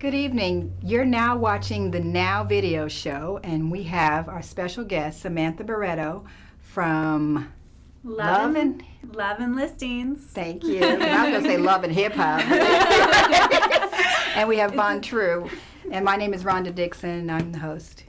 Good evening. You're now watching the Now Video Show, and we have our special guest, Samantha Barretto from Love and Listings. Thank you. I was going to say Love and Hip Hop. And we have VonTrue. And my name is Ronda Dixon, and I'm the host.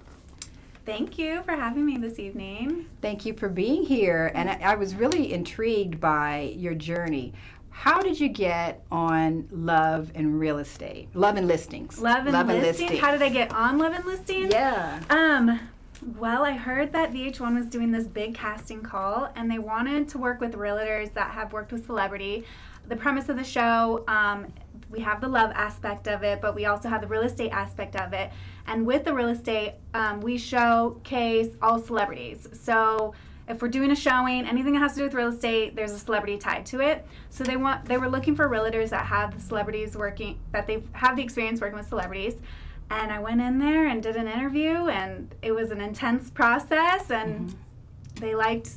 Thank you for having me this evening. Thank you for being here. And I was really intrigued by your journey. How did you get on Love and Real Estate? Love and Listings. Love and Listings? How did I get on Love and Listings? Yeah. Well, I heard that VH1 was doing this big casting call, and they wanted to work with realtors that have worked with celebrity. The premise of the show, we have the love aspect of it, but we also have the real estate aspect of it. And with the real estate, we showcase all celebrities. So if we're doing a showing, anything that has to do with real estate, there's a celebrity tied to it. So they were looking for realtors that have the celebrities working, that they have the experience working with celebrities. And I went in there and did an interview, and it was an intense process, and they liked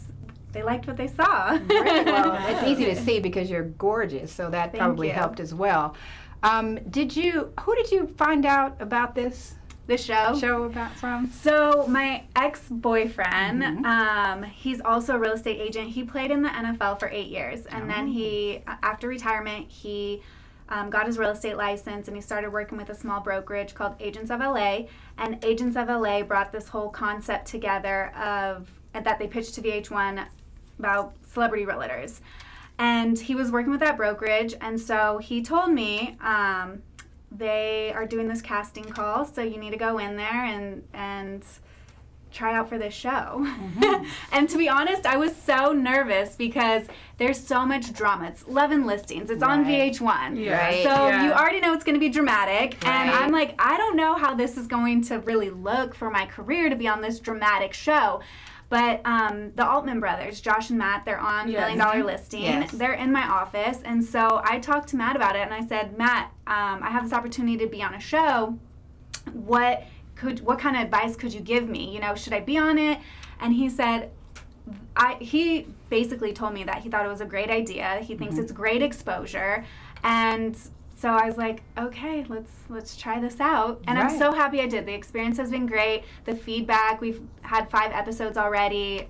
what they saw. Great. Well, it's easy to see because you're gorgeous, so that probably helped as well. Who did you find out about this? The show from? So my ex-boyfriend, he's also a real estate agent. He played in the NFL for 8 years, and then he, after retirement, he got his real estate license, and he started working with a small brokerage called Agents of LA. And Agents of LA brought this whole concept together that they pitched to VH1 about celebrity realtors. And he was working with that brokerage, and so he told me, they are doing this casting call, so you need to go in there and try out for this show. And to be honest, I was so nervous because there's so much drama. It's Love and Listings. It's on VH1. Right. So you already know it's going to be dramatic. Right. And I'm like, I don't know how this is going to really look for my career to be on this dramatic show. But the Altman brothers, Josh and Matt, they're on $1 Million Listing. Yes. They're in my office. And so I talked to Matt about it, and I said, Matt, I have this opportunity to be on a show. What kind of advice could you give me? You know, should I be on it? And he said, he basically told me that he thought it was a great idea. He thinks it's great exposure. And so I was like, okay, let's try this out. And I'm so happy I did. The experience has been great. The feedback, we've had 5 episodes already.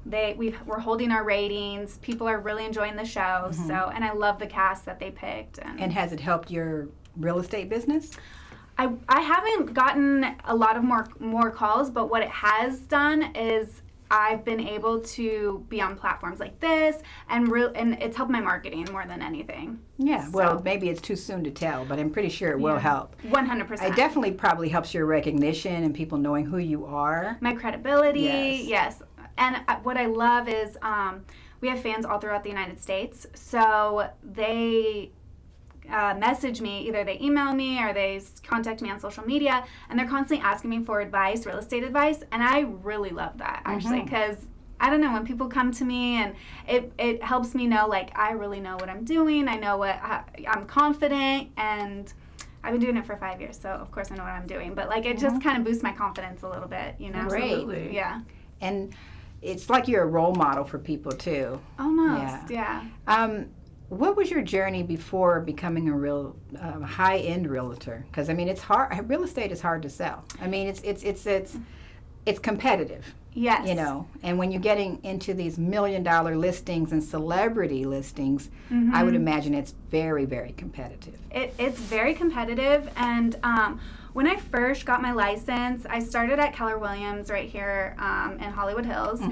We're holding our ratings. People are really enjoying the show. So, and I love the cast that they picked. And has it helped your real estate business? I haven't gotten a lot of more calls, but what it has done is I've been able to be on platforms like this, and it's helped my marketing more than anything. Yeah, well, maybe it's too soon to tell, but I'm pretty sure it will help. 100%. It definitely probably helps your recognition and people knowing who you are. My credibility, yes. And what I love is we have fans all throughout the United States, so they message me, either they email me or they contact me on social media, and they're constantly asking me for advice, real estate advice, and I really love that, actually, because I don't know, when people come to me, and it helps me know, like, I really know what I'm doing, I know I'm confident, and I've been doing it for 5 years, so of course I know what I'm doing, but like, it just kind of boosts my confidence a little bit, you know? Great. Yeah. And it's like you're a role model for people too. Almost, yeah. What was your journey before becoming a real high-end realtor? Because I mean, it's hard. Real estate is hard to sell. I mean, it's competitive. Yes. You know, and when you're getting into these $1 million listings and celebrity listings, I would imagine it's very, very competitive. It's very competitive, and when I first got my license, I started at Keller Williams right here in Hollywood Hills,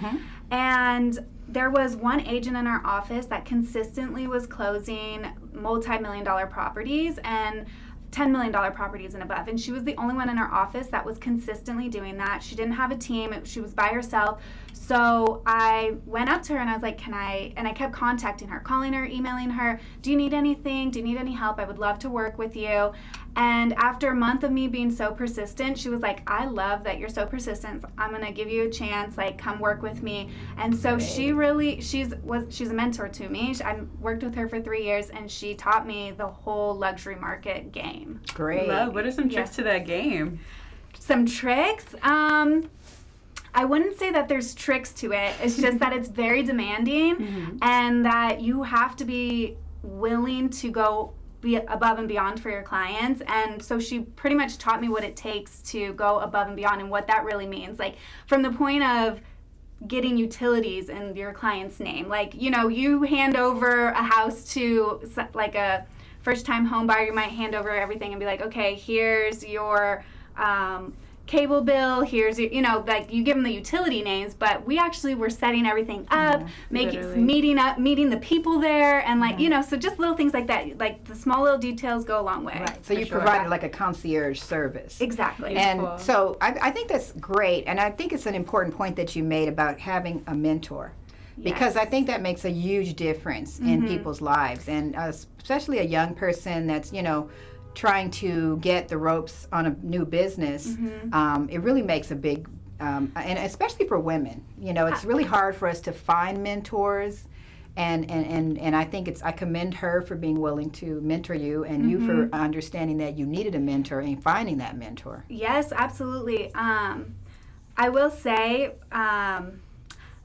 and there was one agent in our office that consistently was closing multi-million-dollar properties and $10 million properties and above. And she was the only one in our office that was consistently doing that. She didn't have a team. She was by herself. So I went up to her and I was like, and I kept contacting her, calling her, emailing her, do you need anything? Do you need any help? I would love to work with you. And after a month of me being so persistent, she was like, I love that you're so persistent. I'm going to give you a chance, like, come work with me. And so she's a mentor to me. I worked with her for 3 years, and she taught me the whole luxury market game. Great. Love. What are some tricks to that game? Some tricks? I wouldn't say that there's tricks to it. It's just that it's very demanding, and that you have to be willing to go be above and beyond for your clients. And so she pretty much taught me what it takes to go above and beyond and what that really means. Like, from the point of getting utilities in your client's name. Like, you know, you hand over a house to like a first-time home buyer, you might hand over everything and be like, okay, here's your cable bill, here's your, you know, like you give them the utility names, but we actually were setting everything up, meeting the people there, and like, you know, so just little things like that, like the small little details go a long way. Right. So you provided like a concierge service. Exactly. And so I think that's great, and I think it's an important point that you made about having a mentor. Because I think that makes a huge difference in people's lives, and especially a young person that's, you know, trying to get the ropes on a new business. It really makes a big, and especially for women, you know, it's really hard for us to find mentors, and I think I commend her for being willing to mentor you, and you for understanding that you needed a mentor and finding that mentor. Yes, absolutely. I will say,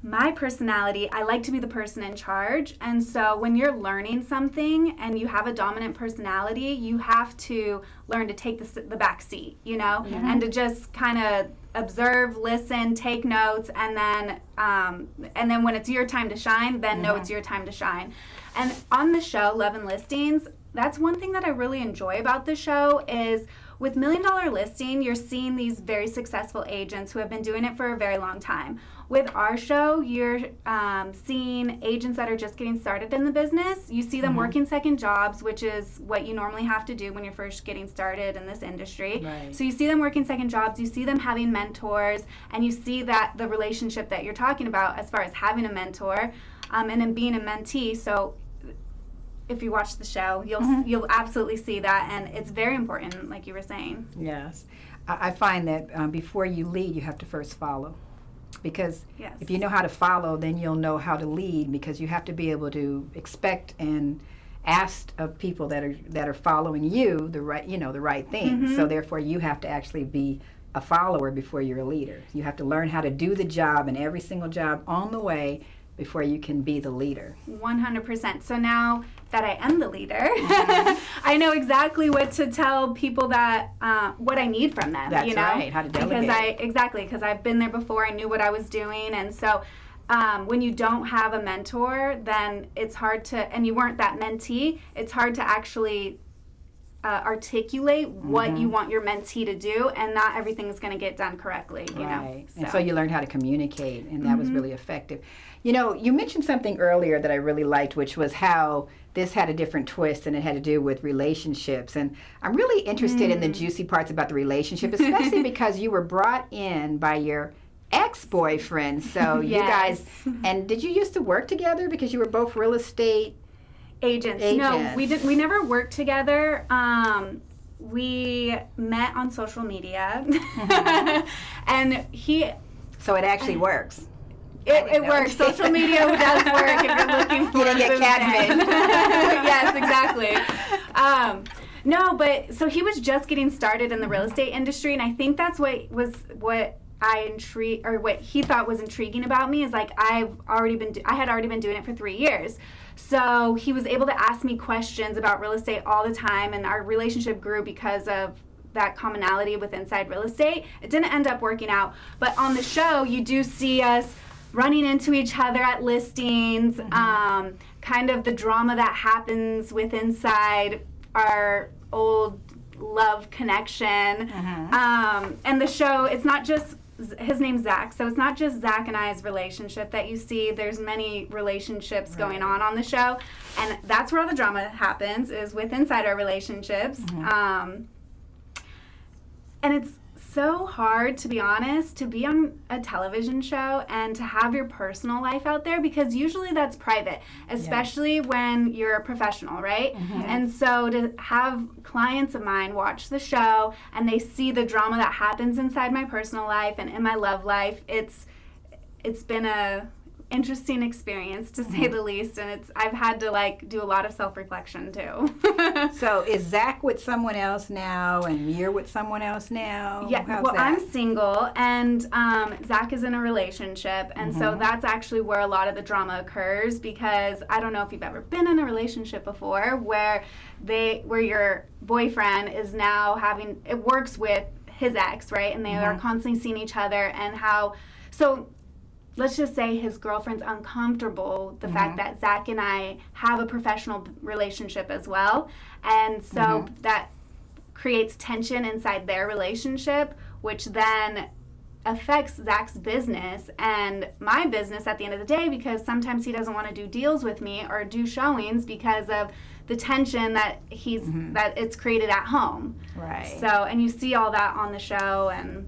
my personality, I like to be the person in charge, and so when you're learning something and you have a dominant personality, you have to learn to take the back seat, you know, and to just kind of observe, listen, take notes, and then when it's your time to shine, then know it's your time to shine. And on the show, Love and Listings, that's one thing that I really enjoy about the show is with $1 Million Listing, you're seeing these very successful agents who have been doing it for a very long time. With our show, you're seeing agents that are just getting started in the business. You see them working second jobs, which is what you normally have to do when you're first getting started in this industry. Right. So you see them working second jobs, you see them having mentors, and you see that the relationship that you're talking about as far as having a mentor and then being a mentee. So if you watch the show, you'll absolutely see that, and it's very important, like you were saying. Yes. I find that before you lead, you have to first follow. Because if you know how to follow, then you'll know how to lead, because you have to be able to expect and ask of people that are following you the right thing. So therefore you have to actually be a follower before you're a leader. You have to learn how to do the job, and every single job on the way, before you can be the leader. 100%. So now that I am the leader, I know exactly what to tell people that what I need from them. That's you know? right. How to delegate. Because I've been there before. I knew what I was doing, and so when you don't have a mentor, then it's hard to, and you weren't that mentee, it's hard to actually articulate what you want your mentee to do, and not everything is going to get done correctly, you know. And so you learned how to communicate, and that was really effective. You know, you mentioned something earlier that I really liked, which was how this had a different twist, and it had to do with relationships. And I'm really interested in the juicy parts about the relationship, especially because you were brought in by your ex-boyfriend. So you guys, and did you used to work together because you were both real estate agents? No, we didn't. We never worked together. We met on social media, and So it actually works. It works. Social media does work if you're looking for you didn't get catfish. Yes, exactly. No, but so he was just getting started in the real estate industry, and I think that's what he thought was intriguing about me is like I had already been doing it for 3 years. So he was able to ask me questions about real estate all the time, and our relationship grew because of that commonality with inside real estate. It didn't end up working out, but on the show you do see us running into each other at listings, kind of the drama that happens with inside our old love connection. And the show, it's not just, his name's Zach, so it's not just Zach and I's relationship that you see. There's many relationships going on the show, and that's where all the drama happens, is with inside our relationships. And it's so hard, to be honest, to be on a television show and to have your personal life out there, because usually that's private, especially when you're a professional, right? And so to have clients of mine watch the show and they see the drama that happens inside my personal life and in my love life, it's been a interesting experience, to say the least, and I've had to like do a lot of self-reflection too. So is Zach with someone else now, and you're with someone else now? Yeah, How's well, that? I'm single, and Zach is in a relationship, and so that's actually where a lot of the drama occurs, because I don't know if you've ever been in a relationship before where your boyfriend is now it works with his ex, right? And they are constantly seeing each other, and so let's just say his girlfriend's uncomfortable the fact that Zach and I have a professional relationship as well, and so that creates tension inside their relationship, which then affects Zach's business and my business at the end of the day, because sometimes he doesn't want to do deals with me or do showings because of the tension that that it's created at home. Right. So, and you see all that on the show, and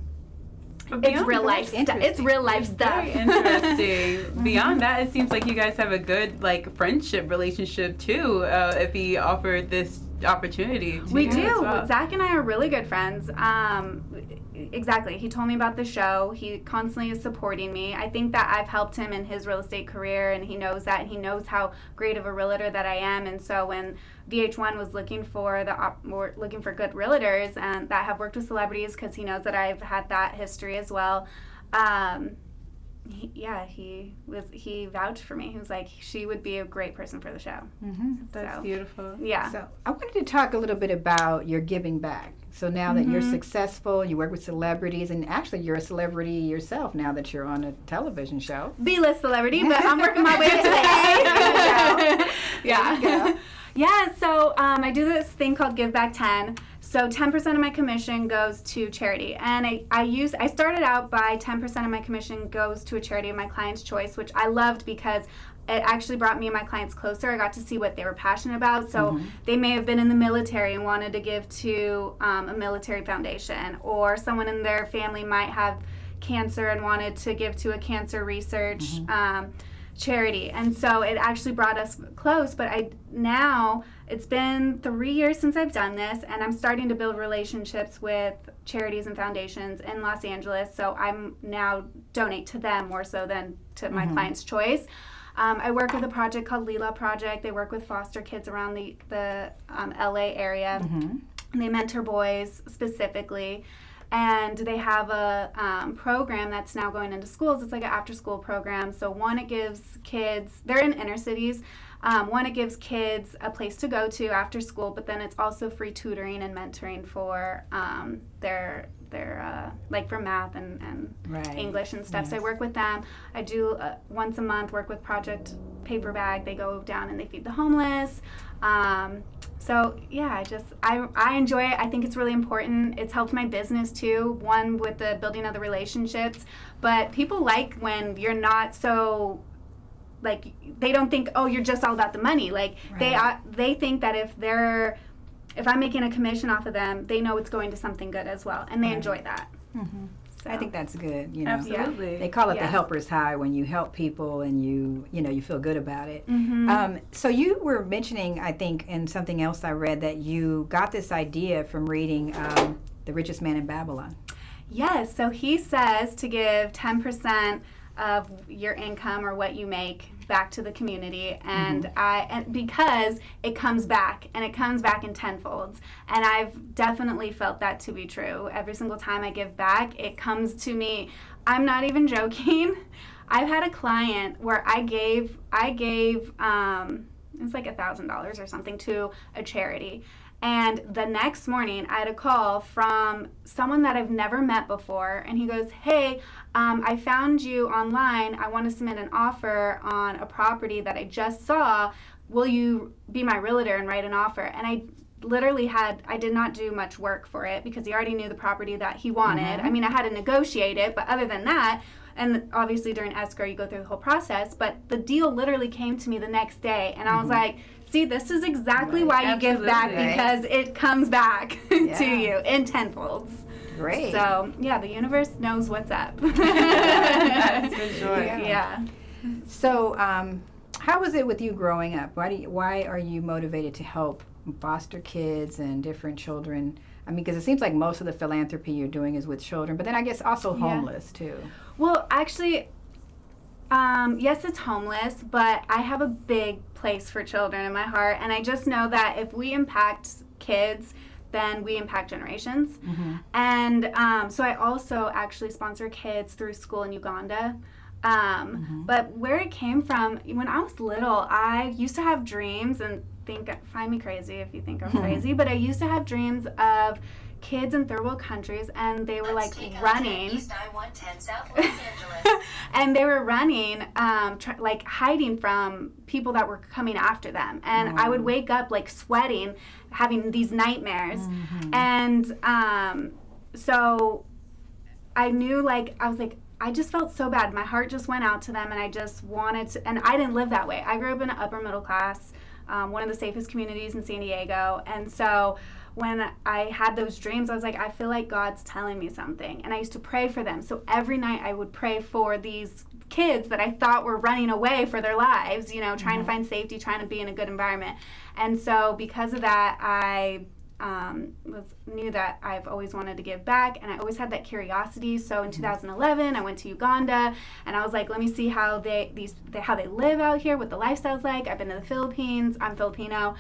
it's real life stuff. It's real life stuff. Very interesting. Beyond that, it seems like you guys have a good like friendship relationship too. If he offered this opportunity to We you do. as well. Zach and I are really good friends. Exactly. He told me about the show. He constantly is supporting me. I think that I've helped him in his real estate career, and he knows that. And he knows how great of a realtor that I am. And so when VH1 was looking for looking for good realtors and that have worked with celebrities, because he knows that I've had that history as well. He vouched for me. He was like, she would be a great person for the show. That's beautiful. Yeah. So I wanted to talk a little bit about your giving back. So now that you're successful, you work with celebrities, and actually you're a celebrity yourself now that you're on a television show. B-list celebrity, but I'm working my way up to A. Yeah. Yeah, so I do this thing called Give Back 10. So 10% of my commission goes to charity. And I started out by 10% of my commission goes to a charity of my client's choice, which I loved because it actually brought me and my clients closer. I got to see what they were passionate about. So they may have been in the military and wanted to give to a military foundation, or someone in their family might have cancer and wanted to give to a cancer research charity. And so it actually brought us close, but now it's been 3 years since I've done this, and I'm starting to build relationships with charities and foundations in Los Angeles, so I'm now donate to them more so than to my client's choice. I work with a project called Leela Project. They work with foster kids around the LA area. They mentor boys specifically. And they have a program that's now going into schools. It's like an after-school program. So one, it gives kids, they're in inner cities. One, it gives kids a place to go to after school, but then it's also free tutoring and mentoring for their like for math and English and stuff. So I work with them. I do once a month work with Project Paper Bag. They go down and they feed the homeless. So yeah, I enjoy it. I think it's really important. It's helped my business too. One, with the building of the relationships, but people like when you're not so, like, they don't think, oh, you're just all about the money. Like they think that if I'm making a commission off of them, they know it's going to something good as well, and they enjoy that. So. I think that's good. You know, Absolutely. They call it the helper's high when you help people and you feel good about it. So you were mentioning, I think, in something else I read, that you got this idea from reading The Richest Man in Babylon. Yes. So he says to give 10% of your income or what you make back to the community, and because it comes back, and it comes back in tenfolds, and I've definitely felt that to be true. Every single time I give back, it comes to me. I'm not even joking. I've had a client where I gave it's like $1,000 or something to a charity. And the next morning, I had a call from someone that I've never met before, and he goes, hey, I found you online. I want to submit an offer on a property that I just saw. Will you be my realtor and write an offer? And I literally I did not do much work for it because he already knew the property that he wanted. I mean, I had to negotiate it, but other than that, and obviously during escrow, you go through the whole process, but the deal literally came to me the next day, and I was like, see, this is exactly why you give back, because it comes back to you in tenfolds. Great. So, yeah, the universe knows what's up. That's for sure. Yeah. So, how was it with you growing up? Why are you motivated to help foster kids and different children? I mean, because it seems like most of the philanthropy you're doing is with children, but then I guess also homeless too. Well, actually, Yes, it's homeless, but I have a big place for children in my heart, and I just know that if we impact kids, then we impact generations. And so I also actually sponsor kids through school in Uganda. But where it came from, when I was little, I used to have dreams, and find me crazy if you think I'm crazy, but I used to have dreams of kids in third world countries, and they were like running and they were running like hiding from people that were coming after them, and I would wake up like sweating, having these nightmares. And so I knew, like, I was like, I just felt so bad. My heart just went out to them, and I just wanted to, and I didn't live that way. I grew up in an upper middle class, one of the safest communities in San Diego, and so when I had those dreams, I was like, I feel like God's telling me something. And I used to pray for them. So every night I would pray for these kids that I thought were running away for their lives, you know, trying to find safety, trying to be in a good environment. And so because of that, I knew that I've always wanted to give back, and I always had that curiosity. So in 2011, I went to Uganda, and I was like, let me see how they live out here, what the lifestyle's like. I've been to the Philippines. I'm Filipino.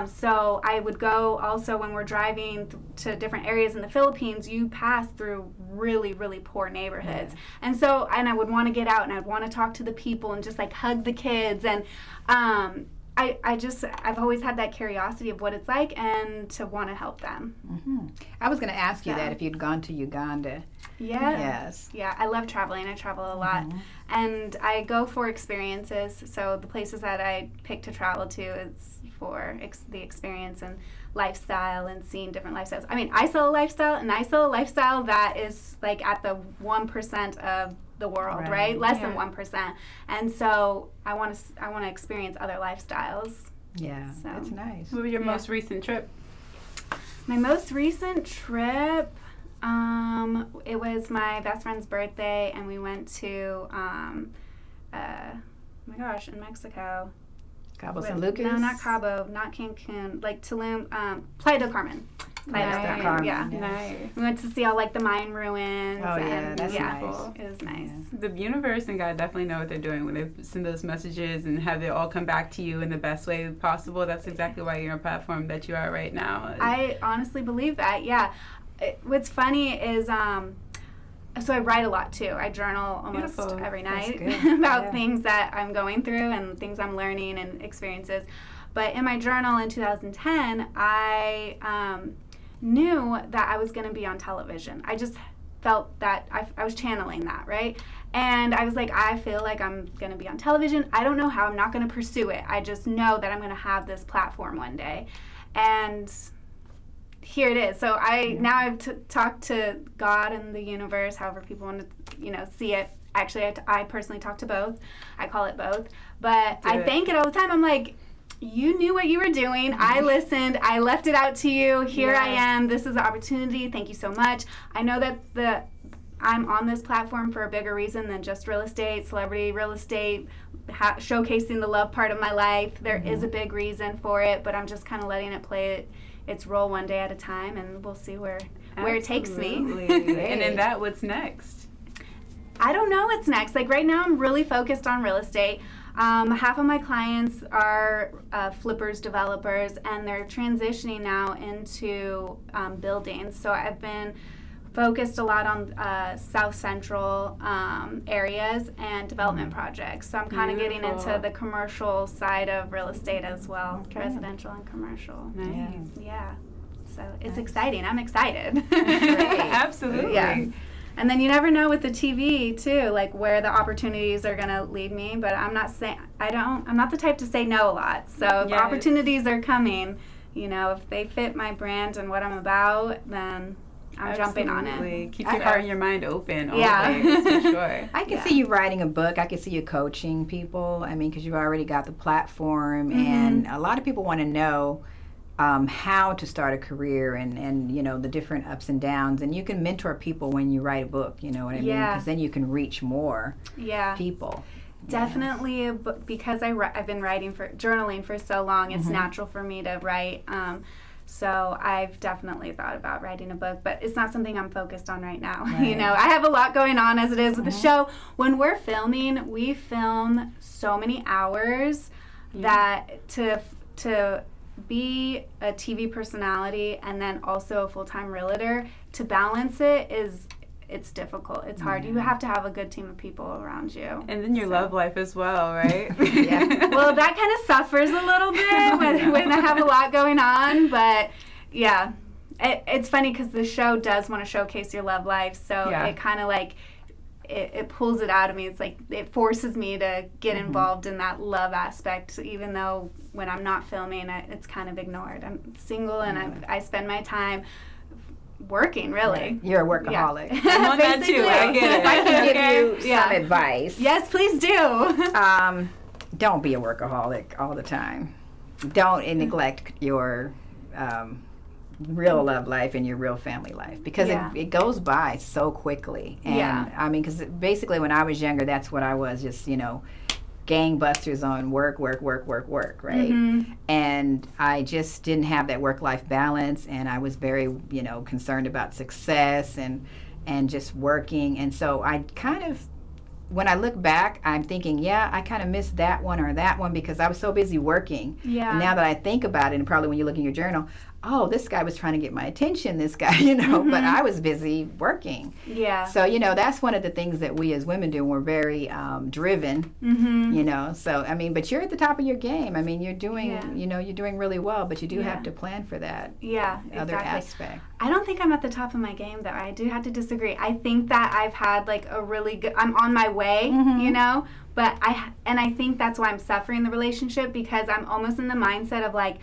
So I would go also when we're driving to different areas in the Philippines, you pass through really, really poor neighborhoods. And so, and I would want to get out, and I'd want to talk to the people and just like hug the kids. And I've always had that curiosity of what it's like and to want to help them. I was going to ask you that if you'd gone to Uganda. Yeah. Yes. Yeah, I love traveling. I travel a lot. And I go for experiences. So the places that I pick to travel to is for the experience and lifestyle and seeing different lifestyles. I mean, I sell a lifestyle, and I sell a lifestyle that is like at the 1% of the world, right? Less than 1%. And so I want to experience other lifestyles. Yeah, so that's nice. What was your most recent trip? My most recent trip, it was my best friend's birthday, and we went to, oh my gosh, in Mexico. Cabo San Lucas? No, not Cabo, not Cancun, like Tulum, Playa del Carmen. Yeah. Nice. We went to see all like the Mayan ruins. Oh, yeah, that's nice. It was nice. The universe and God definitely know what they're doing when they send those messages and have it all come back to you in the best way possible. That's exactly why you're on a platform that you are right now. I honestly believe that, yeah. What's funny is, so I write a lot too. I journal almost every night about things that I'm going through and things I'm learning and experiences. But in my journal in 2010, I knew that I was going to be on television. I just felt that I was channeling that, right? And I was like, I feel like I'm going to be on television. I don't know how. I'm not going to pursue it. I just know that I'm going to have this platform one day. And here it is. So now I've talked to God and the universe, however people want to, see it. Actually, I personally talk to both. I call it both. But I thank it all the time. I'm like, you knew what you were doing. I listened. I left it out to you. Here I am. This is the opportunity. Thank you so much. I know that I'm on this platform for a bigger reason than just real estate, celebrity real estate, showcasing the love part of my life. There is a big reason for it, but I'm just kind of letting it play its role one day at a time, and we'll see where it takes me. And in that, what's next? I don't know what's next. Like right now, I'm really focused on real estate. Half of my clients are flippers, developers, and they're transitioning now into buildings. So I've been focused a lot on South Central areas and development projects. So I'm kind of getting into the commercial side of real estate as well, residential and commercial. Nice. Yeah. So it's exciting. I'm excited. Absolutely. Yeah. And then you never know with the TV too, like where the opportunities are gonna lead me. But I'm not the type to say no a lot. So if opportunities are coming, if they fit my brand and what I'm about, then I'm jumping on it. Keep your heart and your mind open always, for sure. I can see you writing a book. I can see you coaching people. I mean, because you've already got the platform, and a lot of people want to know how to start a career and the different ups and downs. And you can mentor people when you write a book, you know what I mean? Because then you can reach more people. Definitely, because I've been journaling for so long, it's natural for me to write. So I've definitely thought about writing a book, but it's not something I'm focused on right now. Right. You know, I have a lot going on as it is with the show. When we're filming, we film so many hours that to be a TV personality and then also a full-time realtor, to balance it's difficult. It's hard. You have to have a good team of people around you. And then your love life as well, right? Yeah. Well, that kind of suffers a little bit when I have a lot going on, but yeah. It's funny because the show does want to showcase your love life, so it kind of like, it pulls it out of me. It's like it forces me to get involved in that love aspect, even though when I'm not filming, it's kind of ignored. I'm single and I spend my time working, really. Right. You're a workaholic. Yeah. I'm on that too. I get it. If I can give you some advice. Yes, please do. Don't be a workaholic all the time. Don't neglect your real love life and your real family life, because it goes by so quickly. And I mean, because basically when I was younger, that's what I was, just, you know, gangbusters on work, right? And I just didn't have that work-life balance, and I was very, you know, concerned about success and just working. And so I kind of, when I look back, I'm thinking, I kind of missed that one or that one because I was so busy working. And now that I think about it, and probably when you look in your journal, oh, this guy was trying to get my attention, this guy, you know, but I was busy working. Yeah. So, you know, that's one of the things that we as women do. We're very driven, you know. So, I mean, but you're at the top of your game. I mean, you're doing, you know, you're doing really well, but you do have to plan for that other aspect. I don't think I'm at the top of my game, though. I do have to disagree. I think that I've had, like, a really good, I'm on my way, you know, but I think that's why I'm suffering the relationship, because I'm almost in the mindset of, like,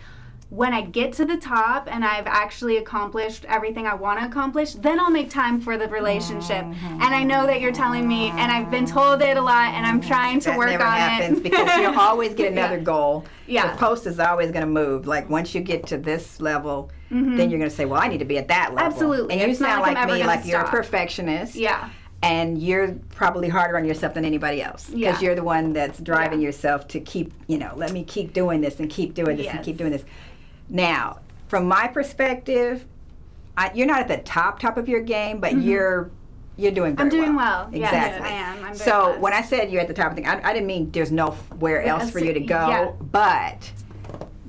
when I get to the top and I've actually accomplished everything I want to accomplish, then I'll make time for the relationship. And I know that you're telling me, and I've been told it a lot, and I'm trying to work on it. That never happens because you'll always get another goal. Yeah. The post is always going to move. Like, once you get to this level, then you're going to say, well, I need to be at that level. Absolutely. And you It's not sound like like I'm ever me, gonna like you're a stop. perfectionist. Yeah. And you're probably harder on yourself than anybody else, because you're the one that's driving yourself to keep, you know, let me keep doing this and keep doing this and keep doing this. Now, from my perspective, you're not at the top of your game, but you're doing very well. I'm doing well. Exactly. Yes, I am. I'm very so blessed. when I said you're at the top of the thing, I didn't mean there's nowhere else for you to go, but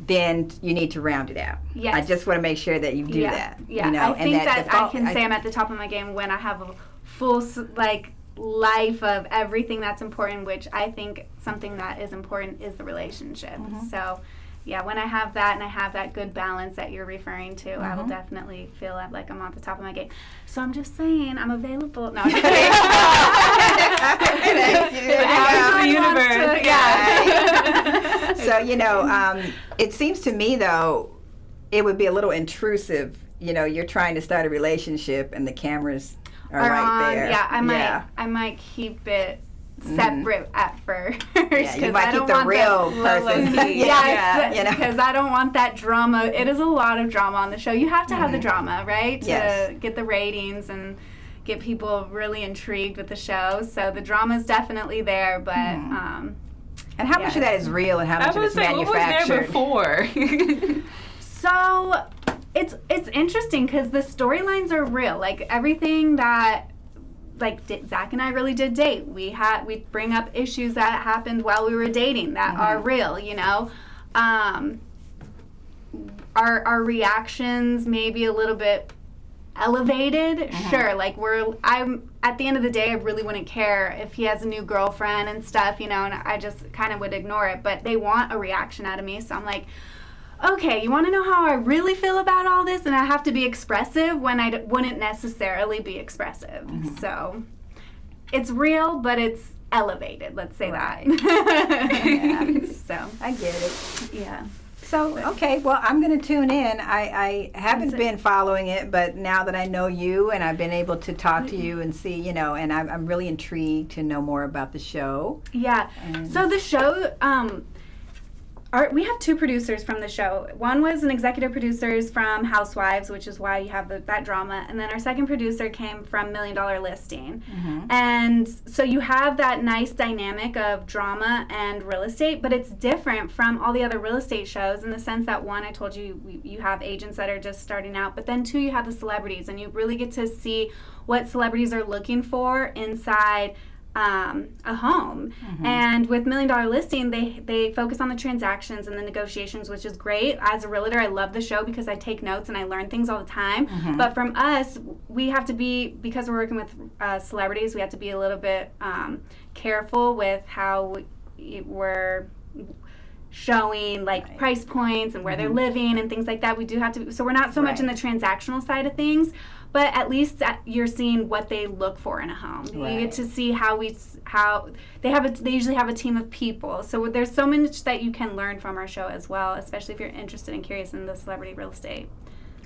then you need to round it out. Yes. I just want to make sure that you do that. Yeah, you know, I think that I can say I'm I at the top of my game when I have a full, like, life of everything that's important, which I think something that is important is the relationship. So, yeah, when I have that and I have that good balance that you're referring to, I will definitely feel like I'm at the top of my game. So I'm just saying, I'm available. No, I'm just kidding. The universe. So, you know, it seems to me, though, it would be a little intrusive. You know, you're trying to start a relationship and the cameras are right there. Yeah, I might keep it separate at first. Yeah, you might keep the real person. Because I don't want that drama. It is a lot of drama on the show. You have to have the drama, right? To get the ratings and get people really intrigued with the show. So the drama is definitely there, but and how much of that is real and how much of it's manufactured? What was there before? So it's interesting because the storylines are real. Like, everything that, like, Zach and I really did date. We bring up issues that happened while we were dating that are real, you know. Our reactions maybe a little bit elevated, sure. Like, I'm at the end of the day, I really wouldn't care if he has a new girlfriend and stuff, you know, and I just kind of would ignore it. But they want a reaction out of me, so I'm like, okay, you want to know how I really feel about all this? And I have to be expressive when I wouldn't necessarily be expressive. So it's real, but it's elevated, let's say that. So I get it. Yeah. So, okay, well, I'm going to tune in. I haven't been following it, but now that I know you and I've been able to talk to you and see, you know, and I'm really intrigued to know more about the show. Yeah. So the show, We have two producers from the show. One was an executive producer from Housewives, which is why you have that drama. And then our second producer came from $1 Million Listing. And so you have that nice dynamic of drama and real estate, but it's different from all the other real estate shows in the sense that, one, I told you, you have agents that are just starting out, but then two, you have the celebrities, and you really get to see what celebrities are looking for inside a home. And with $1 Million Listing, they focus on the transactions and the negotiations, which is great. As a realtor, I love the show because I take notes and I learn things all the time. But from us, we have to be, because we're working with celebrities, we have to be a little bit careful with how we're showing like price points and where they're living and things like that. We do have to, so we're not so much in the transactional side of things, but at least you're seeing what they look for in a home. You get to see how they usually have a team of people. So there's so much that you can learn from our show as well, especially if you're interested and curious in the celebrity real estate.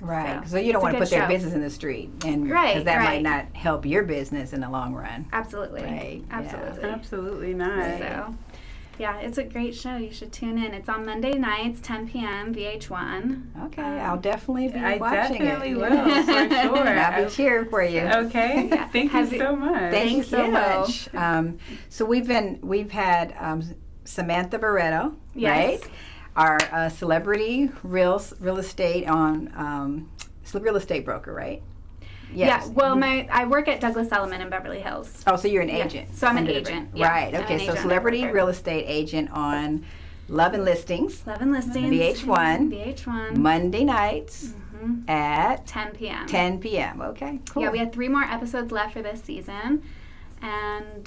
Right. So you don't want to put their business in the street, and because that might not help your business in the long run. Absolutely. Right. Absolutely. Yeah. Absolutely not. So, yeah, it's a great show. You should tune in. It's on Monday nights, 10 p.m., VH1. Okay, I'll definitely be I watching definitely it. will, for sure. I'll be cheering for you. Okay. Thank you so much. Thank you so much. So we've had Samantha Barretto, right? Our celebrity real estate real estate broker, right? Yes. Yeah, well, I work at Douglas Elliman in Beverly Hills. Oh, so you're an agent. So I'm an agent. Yeah, right. Okay. So celebrity real estate agent on Love and Listings. Love and Listings. VH1. Monday nights at 10 p.m. 10 p.m. Okay. Cool. Yeah, we had 3 more episodes left for this season. And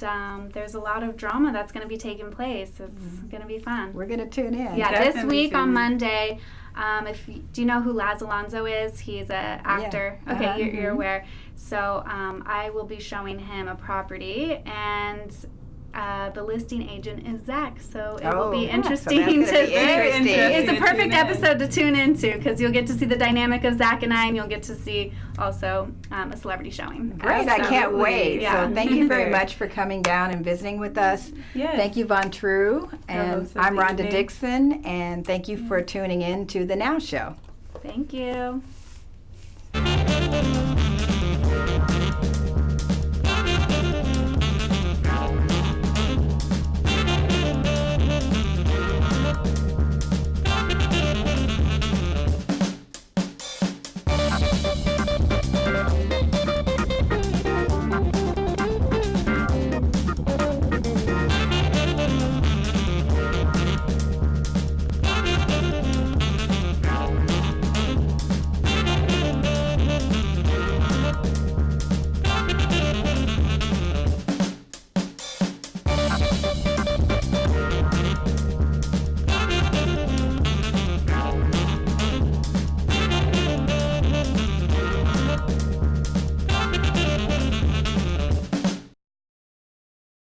there's a lot of drama that's going to be taking place. It's going to be fun. We're going to tune in. Yeah, this week on Monday. Do you know who Laz Alonso is? He's an actor. Yeah. Okay, you're aware. So I will be showing him a property, and the listing agent is Zach. So it will be interesting to see. It's a perfect episode to tune into because you'll get to see the dynamic of Zach and I, and you'll get to see also a celebrity showing. Great, I can't wait. Yeah. So thank you very much for coming down and visiting with us. Yes. Thank you, VonTrue, and I'm Ronda Dixon, and thank you for tuning in to The Now Show. Thank you.